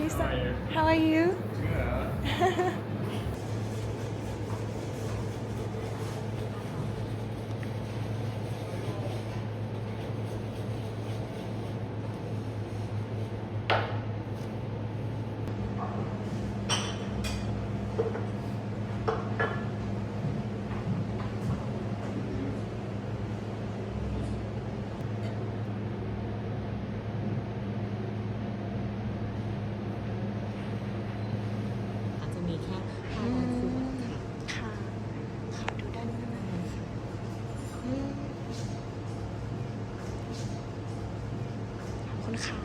Lisa. How are you? Good. อาจจะมีแค่500 ขวดค่ะ ค่ะ ขอดูด้านนี้หน่อยอืมขอบคุณค่ะ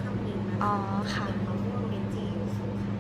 คำนี้นะ อ๋อค่ะ เป็นมะม่วงเบนจียูสุค่ะ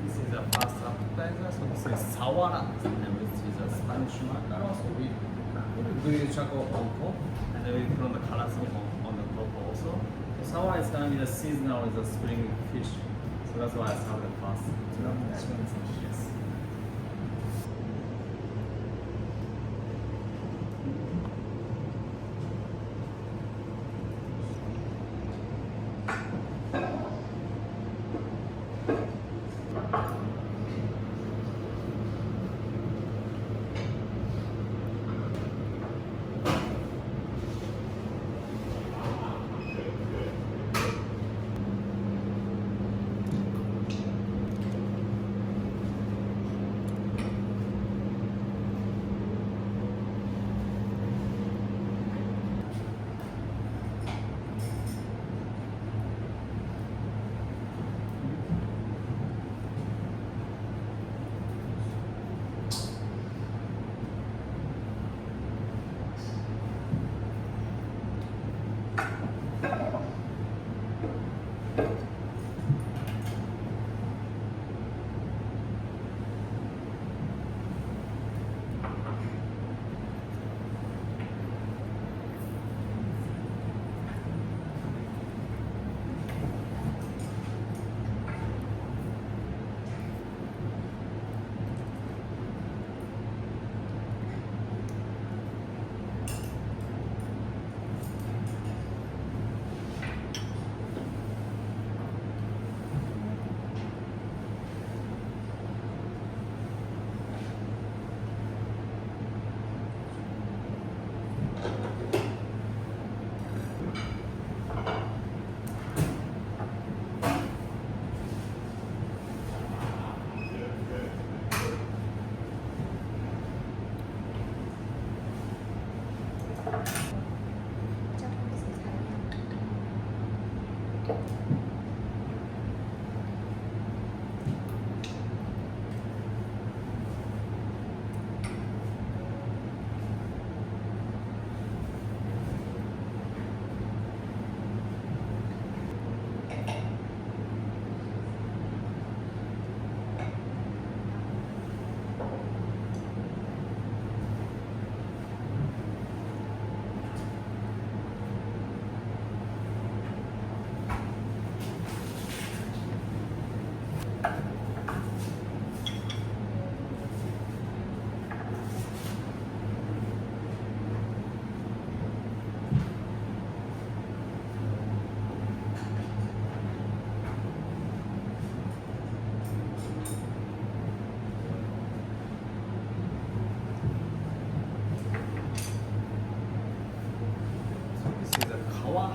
This is the first appetizer. So this is sawara, which is a Spanish macaron. So we put grilled charcoal on top, and then we put on the carasol on the top also. So sawara is gonna be the seasonal with the spring fish. So that's why I started first. Yes.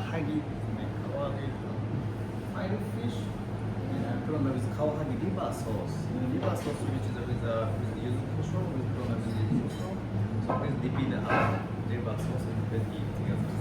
kawahagi, kawahagi fried fish, and with kawahagi liver sauce. Liver sauce which is with yuzu kosho, with yuzu kosho. So please dip in the liver sauce and let's eat together.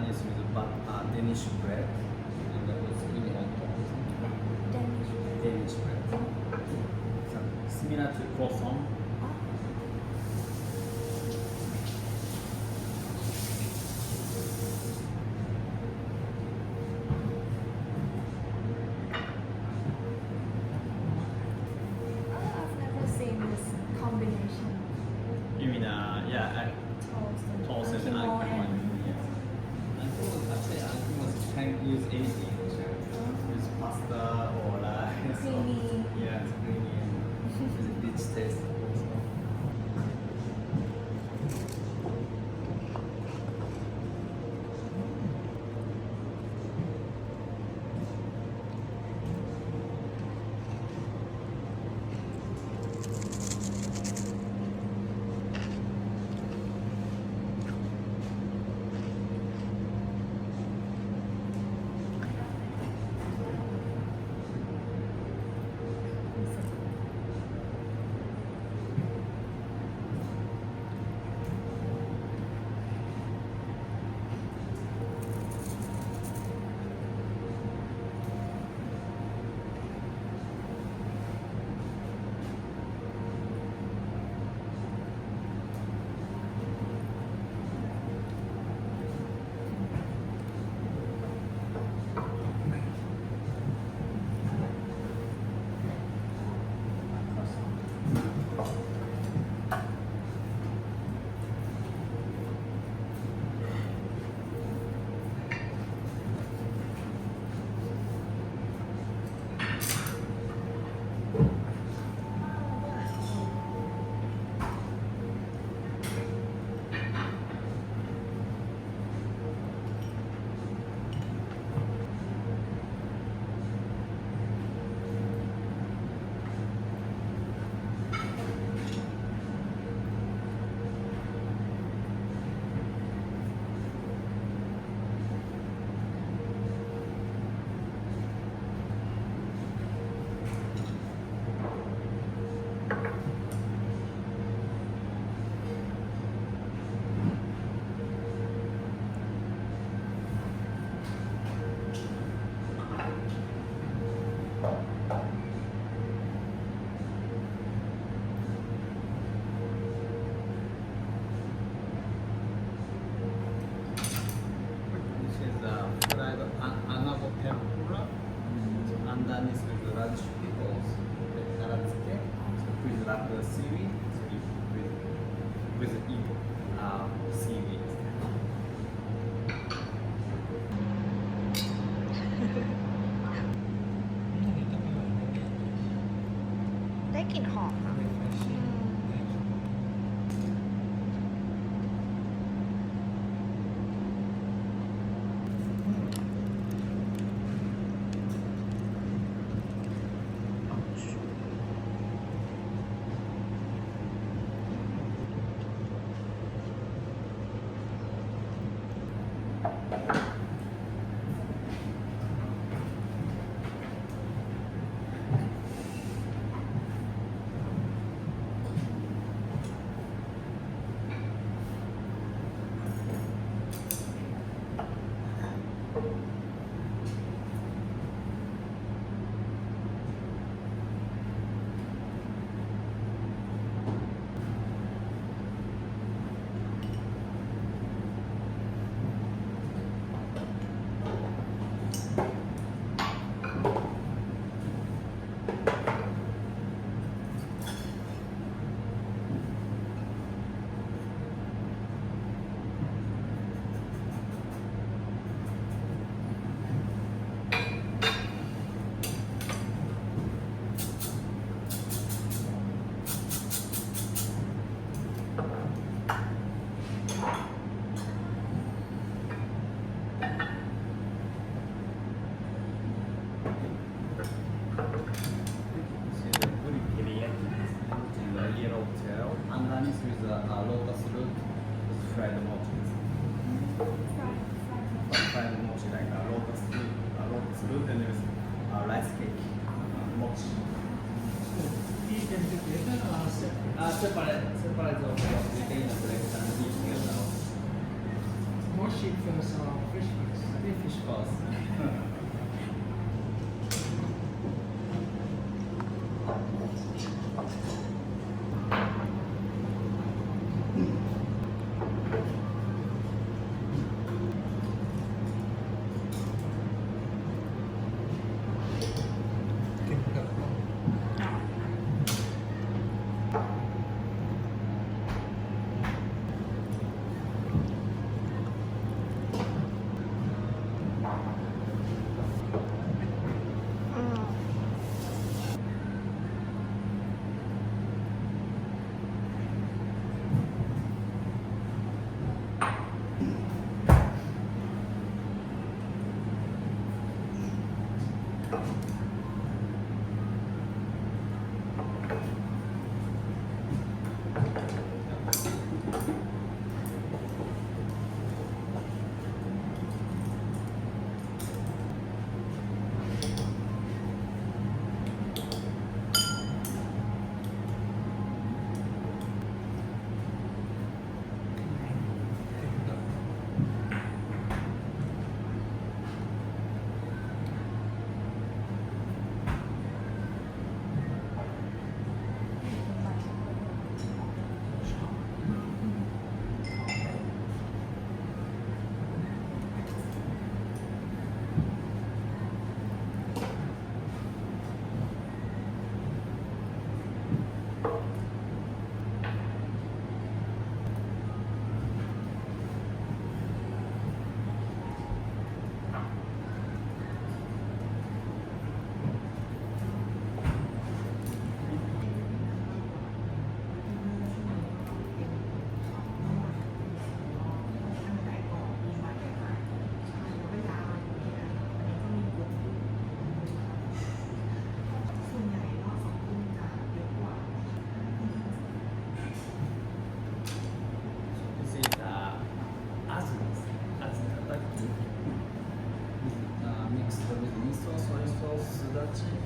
Is with Danish bread, and that was really Danish bread. So, similar to croissant. I've never seen this combination. You mean, Toast toast and Akimo alcohol. and Actually, alcohol can use anything. Use pasta or rice. creamy. Yeah, it's creamy and it's rich taste also. the seaweed with evil seaweed. อันนี้ก็ไม่หวานนะเนี่ย ได้กลิ่นหอมอะ refreshing Separate of the container select and eat together. more sheep first or fish first I think fish first.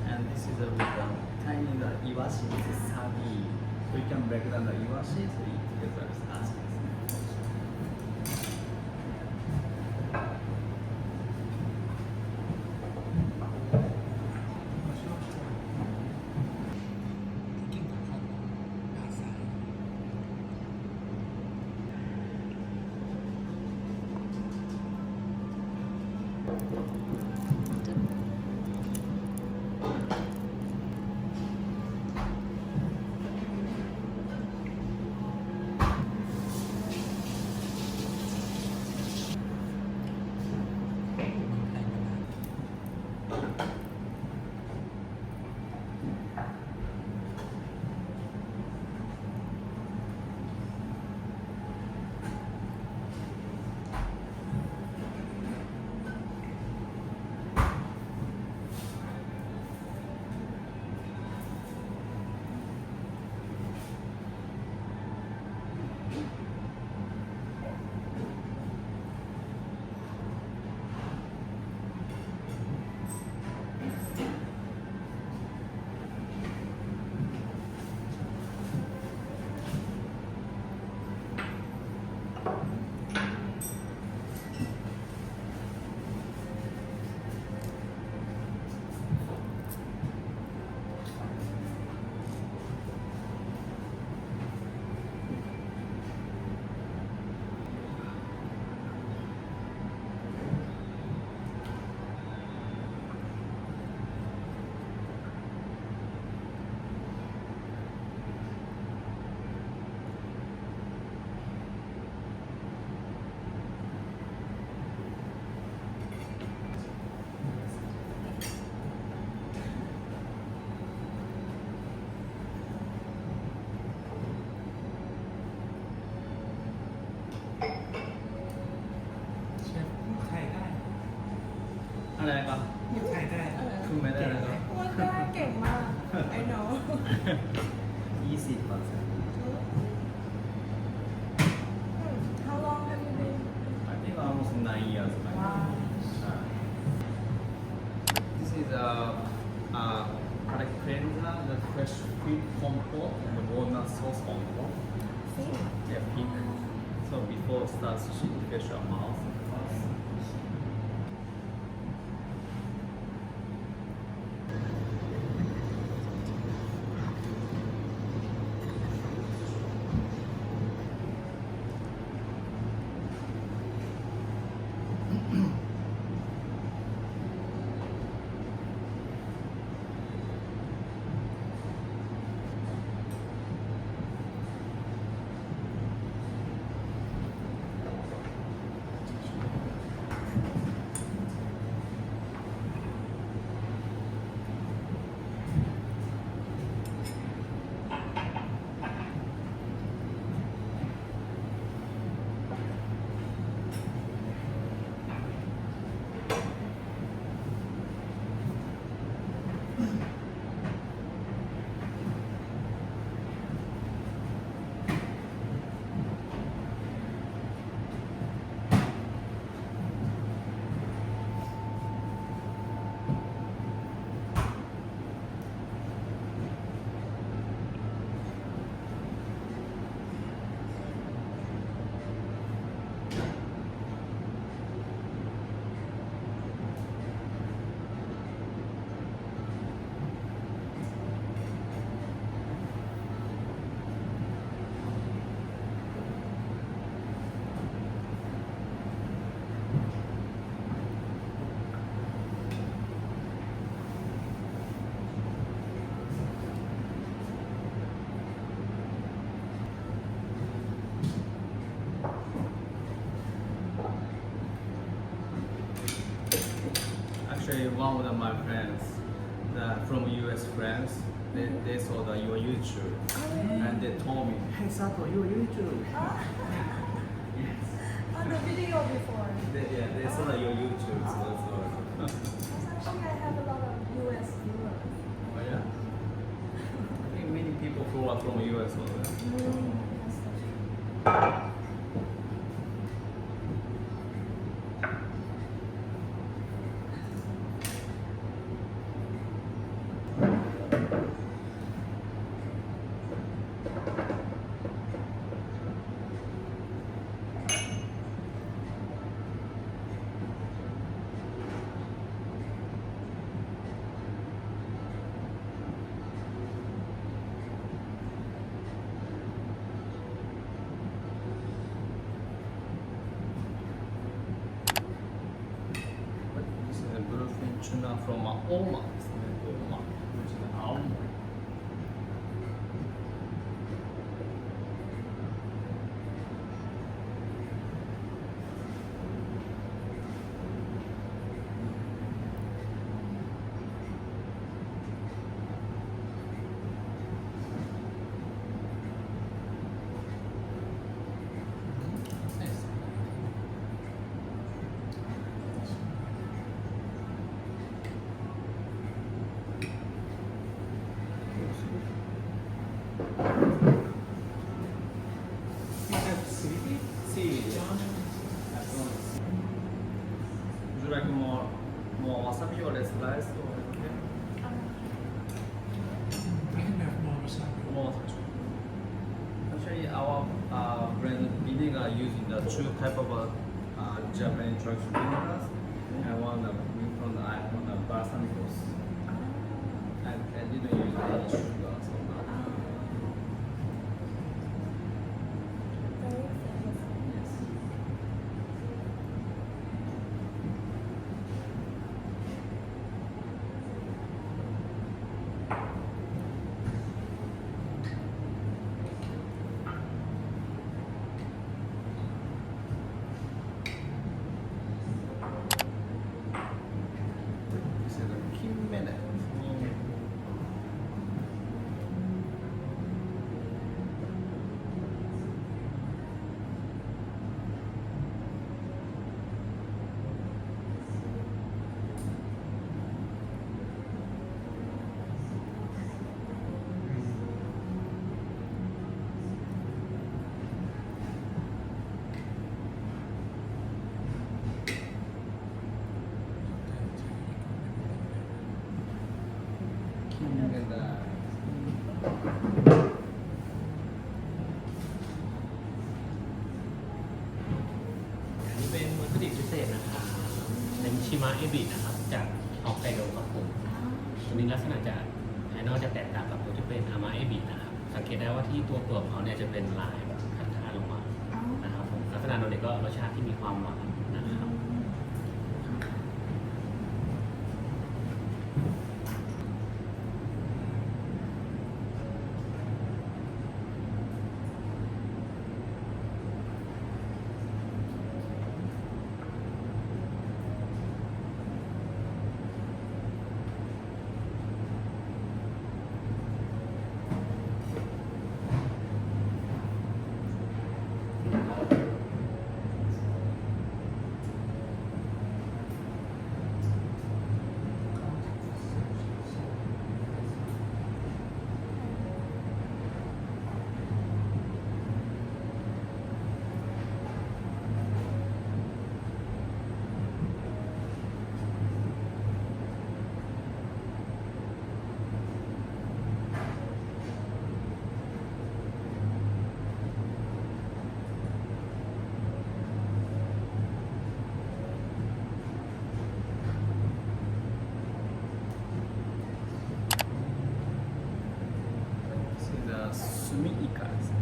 And this is with tiny iwashi, this is sabi. So you can break down the iwashi, so eat together with ashi. อะไรก็ พูดไทยได้ คือไม่ได้แล้วก็ พูดได้เก่งมาก I know 20% How long have you been I think almost 9 years now. Wow This is Carepenza, the fresh sweet compote and the walnut sauce on top. Yeah, pink. So before it starts, you should refresh your mouth first. Actually, one of my friends from US friends, they saw that your YouTube and they told me, hey Sato, your YouTube. Yes. On the video before They saw that your YouTube. So Because actually I have a lot of US viewers oh yeah. I think many people who are from US also. That's so true. This is a bluefin tuna from Oma, which is Aomori. Nice. You have seaweed? Seaweed. John? Would you like more wasabi or less rice or okay? I can have more wasabi. More wasabi. Actually, our brand vinegar using the two type of Japanese traditional vinegars and one from the balsamicos. I didn't use any sugar, so Very flavorful. yes. This is a kinmele. มะเอบินะครับจากฮอกไกโดครับผมตัวนี้ลักษณะจะภายนอกจะแตกต่างกับตัวที่เป็นอามาเอบินะครับสังเกตได้ว่าที่ตัวเปลือกของเขาเนี่ยจะเป็นลายแบบคันๆลงมานะครับผมลักษณะโดดเด่นก็รสชาติที่มีความหวานนะครับ This is a スミイカですね。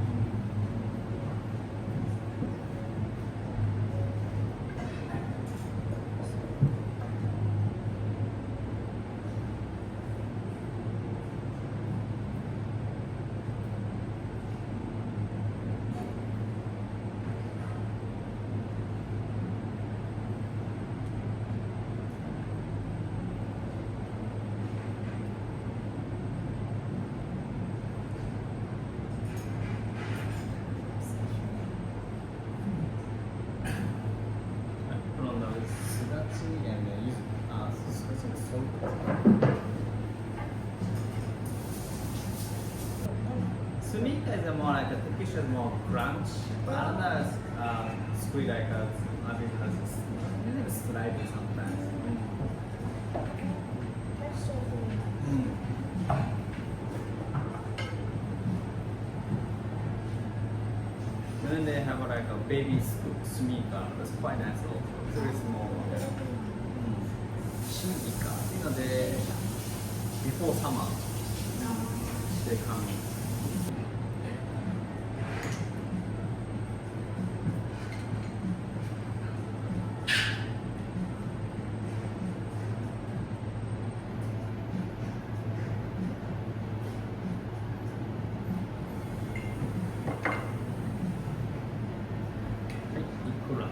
From the sriracha and salt. Sumika is more like a Turkish is more crunch. Another squid like a bit has a little slimy sometimes. That's so good. Then they have like a baby sumika. That's quite nice also. It's very small. Sumika. You know, they before summer they come. Ikura.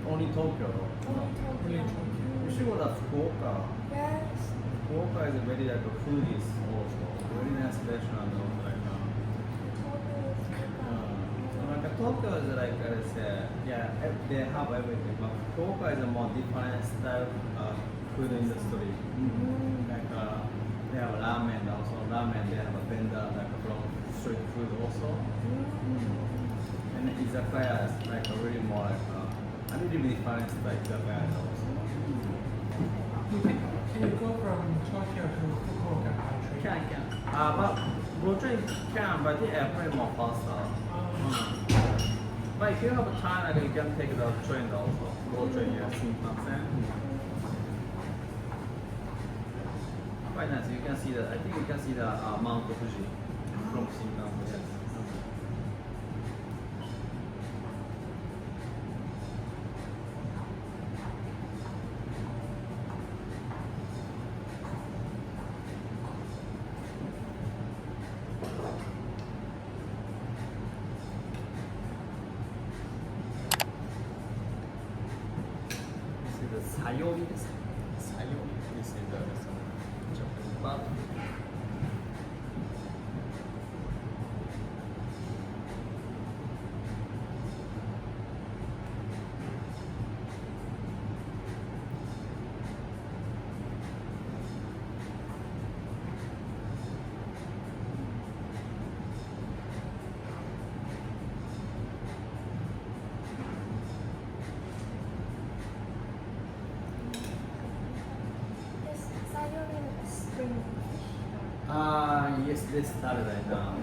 Only Tokyo. Only Tokyo. You should go to Fukuoka. Yes. Fukuoka is a very like a foodies also. Very nice restaurant also like Tokyo is like I said, yeah, they have everything. But Fukuoka is a more different style food industry. Like they have ramen also. Ramen they have a vendor like from street food also. And izakaya is like a really more like a little bit different like izakaya also. Can you go from Tokyo to Fukuoka by train? Can. But road train can, but the airplane more faster. But if you have time, like, you can take the train also. Road train, yeah, Shinkansen. Quite nice. You can see the. I think you can see the Mount Fuji from Shinkansen. Yes. This is the Sayomi. Sayomi. This is the Japanese bud. Yes, Sayori is spring fish. Yes, they started right now.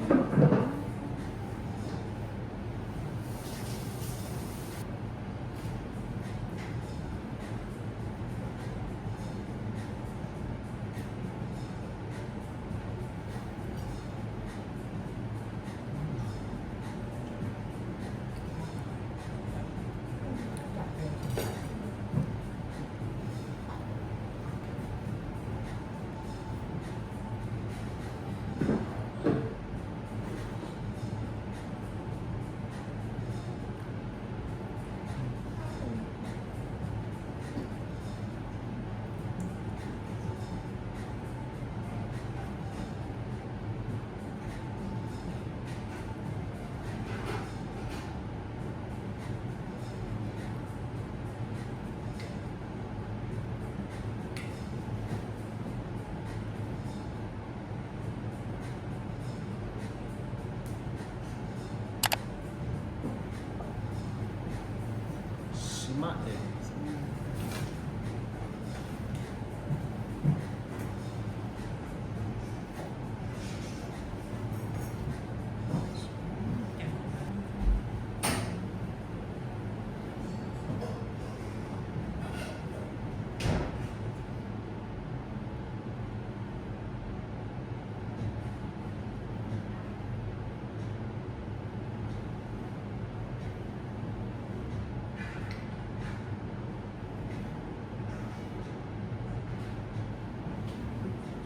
Shima eggs.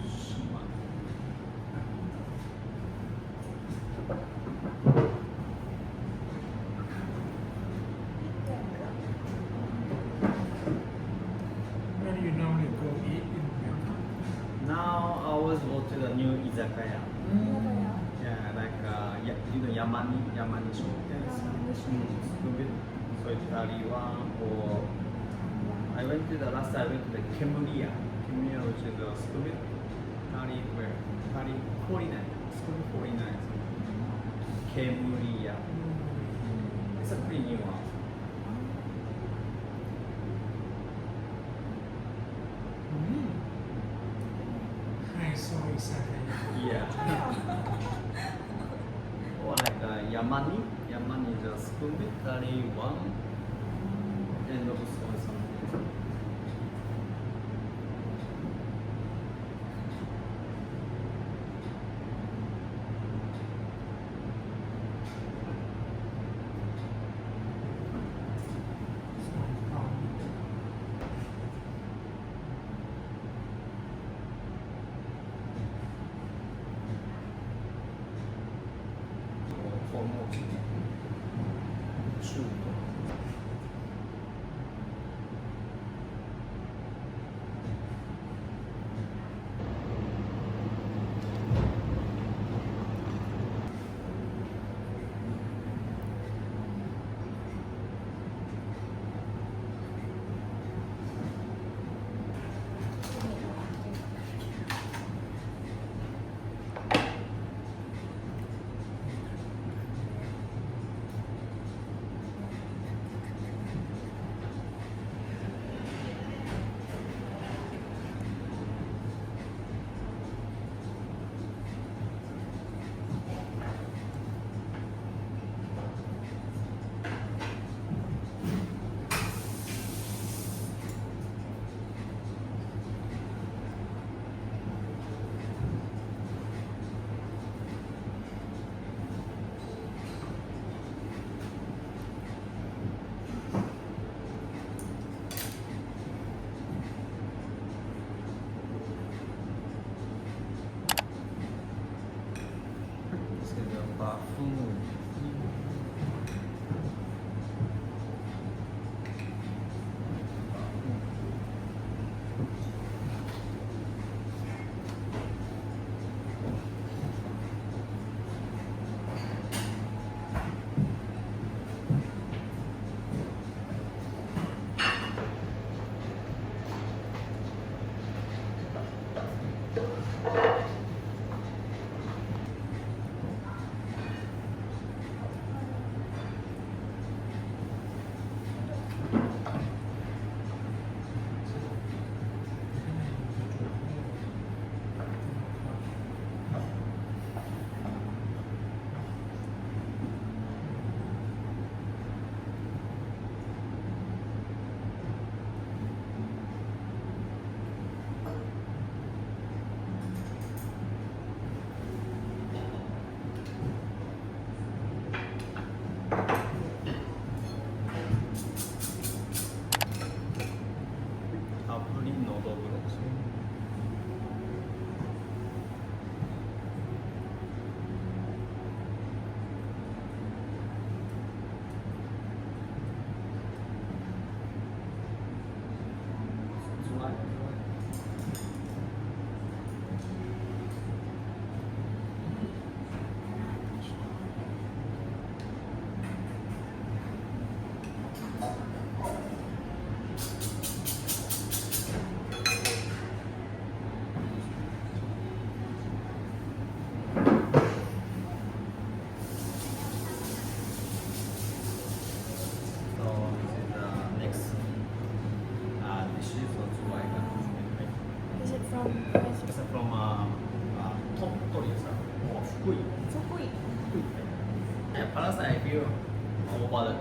Shima. Where do you normally go eat in Bangkok? Now I always go to the new izakaya. Yeah, like you know Yamani show. Yes. Stupid. So Italy one or I went to the last time I went to the Kemuriya. Kemuriya which is the stupid. Italy where? Italy 49. Stupid 49. Kemuriya. It's a pretty new one. I saw izakaya. Yeah. Or like Yamani. Yamani is a stupid Italy one. And also something. For more. True.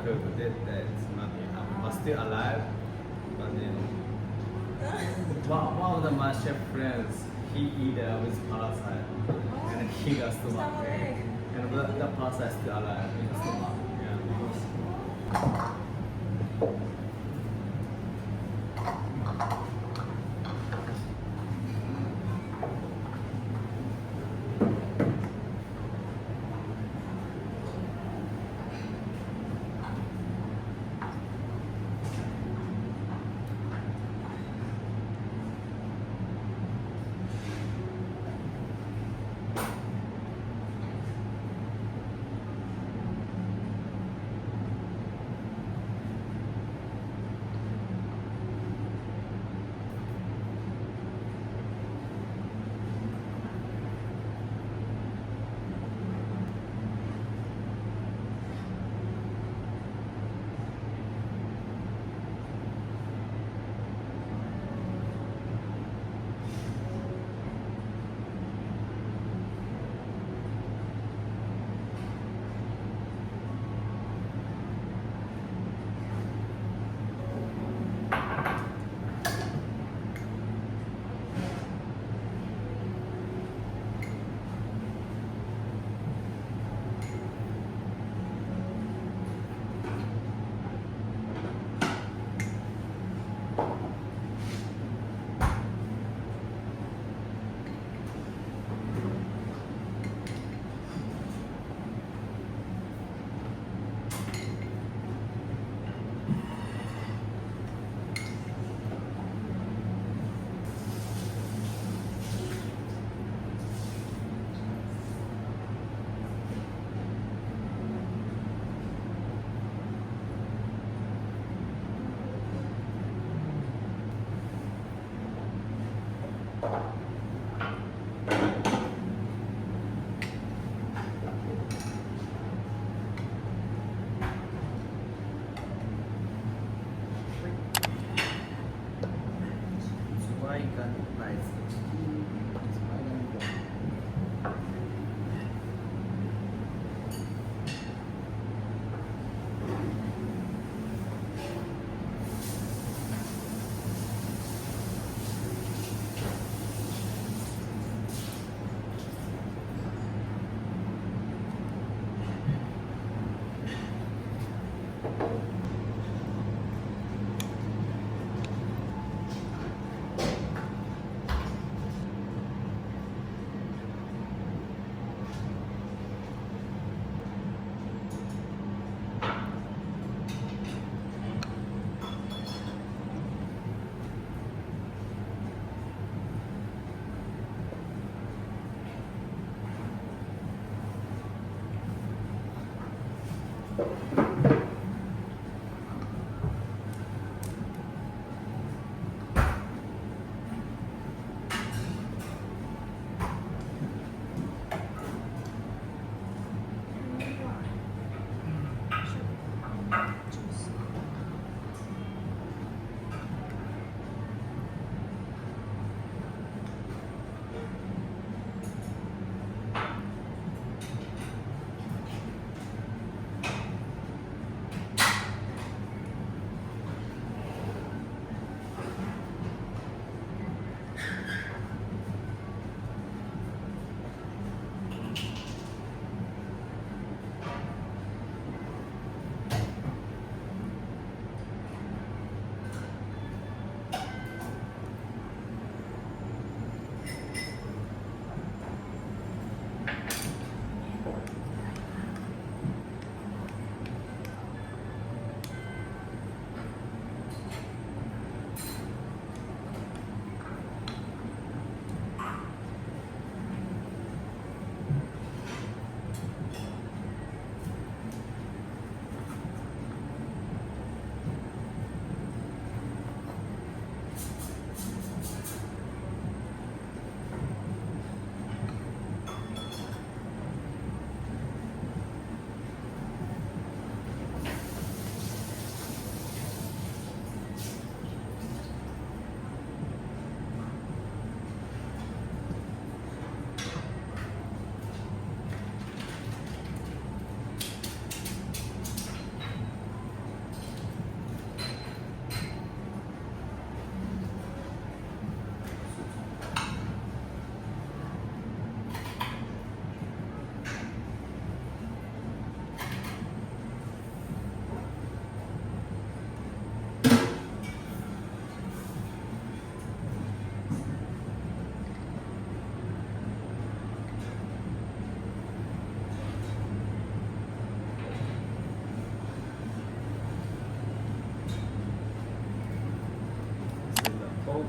that's not but still alive. But one of my chef friends, he eat with parasite and he got stomach ache. And the parasite still alive in the stomach. Yeah.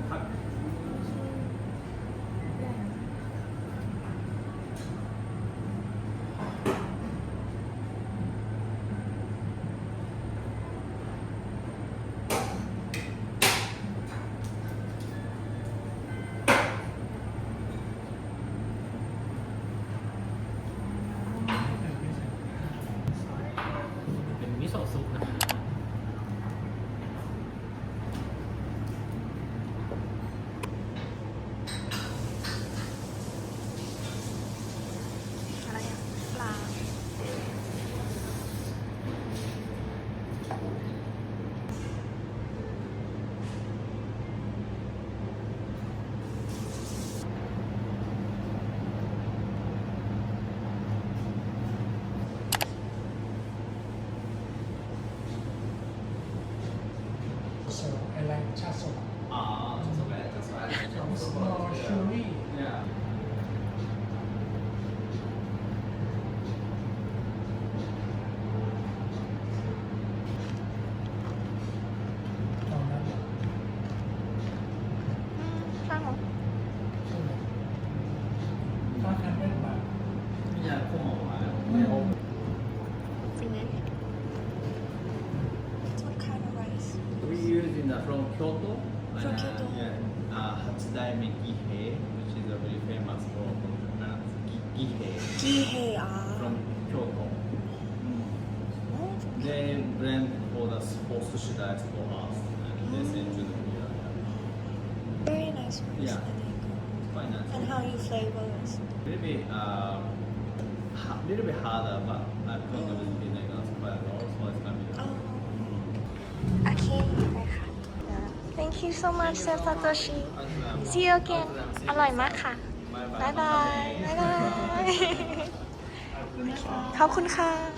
ผัก เป็นมิโซะซุปนะครับ อะไรอ่ะปลา So I like chaso. อ่าจะสบายจะสบาย It's more chewy. Yeah. ตอนนั้น ปลาหรอ 500 baht. Yeah, come on, man. จริงไหม What kind of rice We use in from Kyoto. From Kyoto. Yeah. Hachidaime Gihei, which is a very famous for Japan. Gihei กีเฮอา from Kyoto. They blend for the post shiraz for us, and they send to the beer. Very nice rice Yeah. I think. Quite nice. And how you flavor it? Little bit harder, but I put a little bit like quite low, so it's gonna be. Oh. โอเคไปค่ะ Thank you so much Chef Satoshi See you again อร่อยมากค่ะ บ๊ายบาย บ๊ายบาย ขอบคุณค่ะ